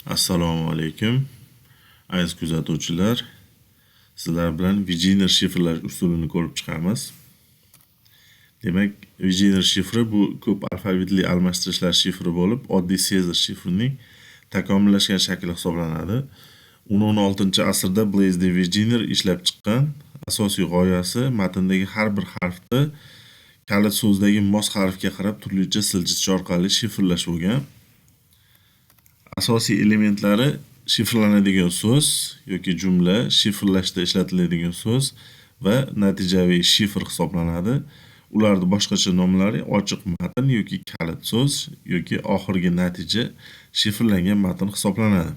Assalomu alaykum. Aziz kuzatuvchilar, sizlar bilan Vigener shifrlash usulini ko'rib chiqamiz. Demak, Vigener shifri bu ko'p alfavitli almashtirishlar shifri bo'lib, oddiy Caesar shifrining takomillashgan shakli hisoblanadi. 16-asrda Blaise de Vigener ishlab chiqqan. Asosiy g'oyasi matndagi har bir harfni kalit so'zdagi mos harfga qarab turlicha siljish orqali shifrlash bo'lgan. Asosiy elementlari shifrlanadigan so'z yoki jumla, shifrlashda ishlatiladigan so'z va natijaviy shifr hisoblanadi. Ularning boshqacha nomlari ochiq matn yoki kalit so'z yoki oxirgi natija shifrlangan matn hisoblanadi.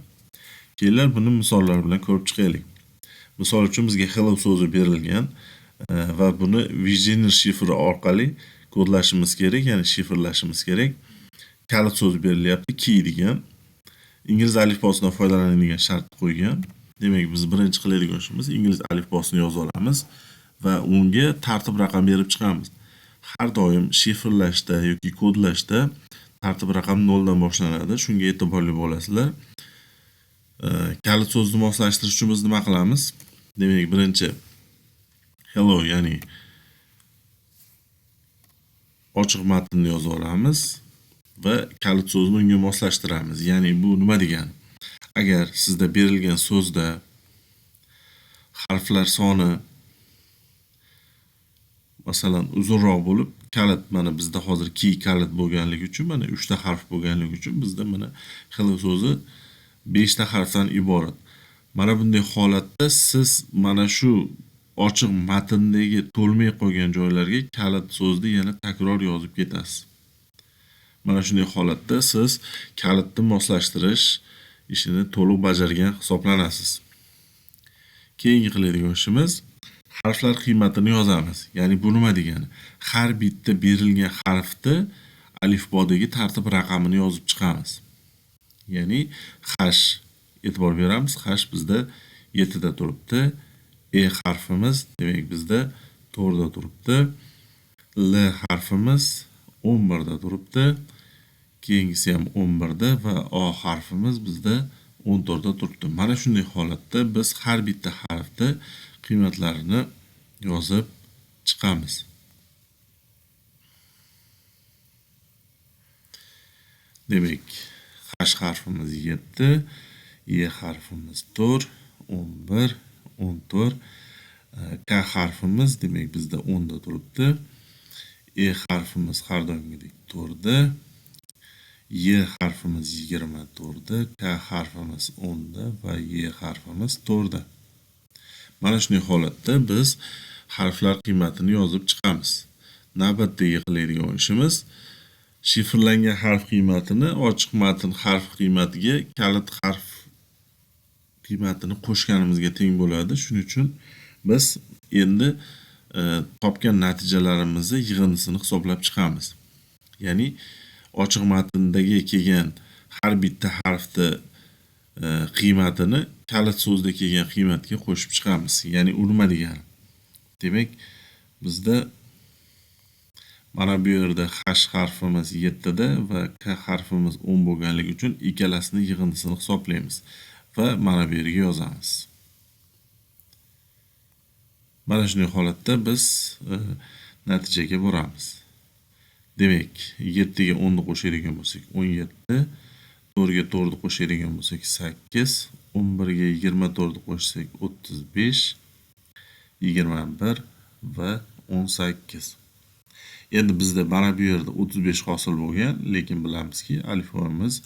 Keyin buni misollar bilan ko'rib chiqaylik. Misol uchun bizga hello so'zi berilgan va buni Vigener shifri orqali kodlashimiz kerak, ya'ni shifrlashimiz kerak. Kalit so'z berilyapti, key degan. İngiliz alifbosidan foydalanadigan shart qo'ygan. Demak, biz birinchi qiladigan ishimiz ingliz alifbosini yozib olamiz va unga tartib raqam berib chiqamiz. Har doim shifrlashda yoki kodlashda tartib raqam 0 dan boshlanadi. Shunga e'tiborli bo'lasizlar. Kalit so'zni moslashtirish uchun biz nima qilamiz? Demak, birinchi hello, ya'ni ochiq matnni yozib olamiz va kalit so'zni unga moslashtiramiz. Ya'ni bu nima degani? Agar sizda berilgan so'zda harflar soni masalan uzunroq bo'lib, kalit mana bizda hozir key kalit bo'lganligi uchun, mana 3 ta harf bo'lganligi uchun bizda mana hello so'zi 5 ta harfdan iborat. Mana bunday holatda siz mana shu ochiq matndagi to'lmay qolgan joylarga kalit so'zni yana takror yozib ketasiz. Mana shunday holatda siz kalitni moslashtirish ishini to'liq bajargan hisoblanasiz. Keyingi qiladigan ishimiz harflar qiymatini yozamiz. Ya'ni bu nima degani? Har bitta berilgan harfni alifbodagi tartib raqamini yozib chiqamiz. Ya'ni hash e'tibor beramiz. Hash bizda 7 da turibdi. E harfimiz demak bizda 4 da turibdi. L harfimiz 11 da turibdi. Keyingisi ham 11 da va O harfimiz bizda 14 da turibdi. Mana shunday holatda biz har bitta harfni qiymatlarini yozib chiqamiz. Demak, H harfimiz 7, Y harfimiz 4, 11, 14, K harfimiz demak bizda 10 da turibdi. E harfimiz har doimgidek 4 da. Y harfimiz 24 da, K harfimiz 10 da va Y harfimiz 4 da. Mana shunday holatda biz harflar qiymatini yozib chiqamiz. Navbatdagi qiladigan ishimiz shifrlangan harf qiymatini ochiq matn harf qiymatiga kalit harf qiymatini qo'shganimizga teng bo'ladi. Shuning uchun biz endi topgan natijalarimizni yig'indisini hisoblab chiqamiz. Ya'ni ochiq matndagi kelgan har bitta harfni qiymatini kalit so'zda kelgan qiymatga qo'shib chiqamiz. Ya'ni u nima degani? Demak, bizda mana bu yerda H harfimiz 7 da va K harfimiz 10 bo'lganligi uchun ikkalasini yig'indisini hisoblaymiz va mana bu yerga yozamiz. Mana shunday holatda biz natijaga boramiz. Demak, 7 ga 10 ni qo'shadigan bo'lsak 17, 4 ga 4 ni qo'shadigan bo'lsak 8, 11 ga 24 ni qo'shsak 35, 21 va 18. Endi bizda mana bu yerda 35 hosil bo'lgan, lekin bilamizki, alifbomiz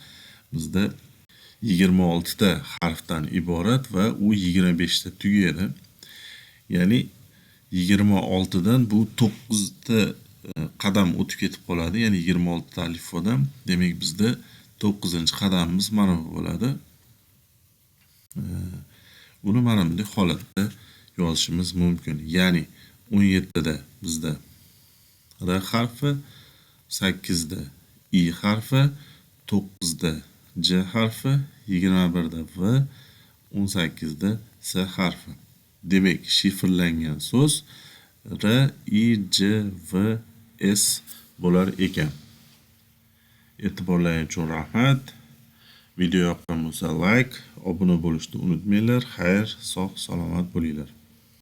bizda 26 ta harfdan iborat va u 25 ta tugaydi. Ya'ni 26 dan bu 9 ta qadam o'tib ketib qoladi. Ya'ni 26 ta alifbodan. Demak, bizda 9-qadamimiz mana bu bo'ladi. Buni mana bunday holatda yozishimiz mumkin. Ya'ni 17 da bizda R harfi, 8 da I harfi, 9 da C harfi, 21 da V, 18 da S harfi. Demak, shifrlangan so'z R, I, C, V, S bo'lar ekan. E'tiborlaringiz uchun rahmat. Video yoqqan bo'lsa like, obuna bo'lishni unutmanglar. Xayr, sog' salomat bo'linglar.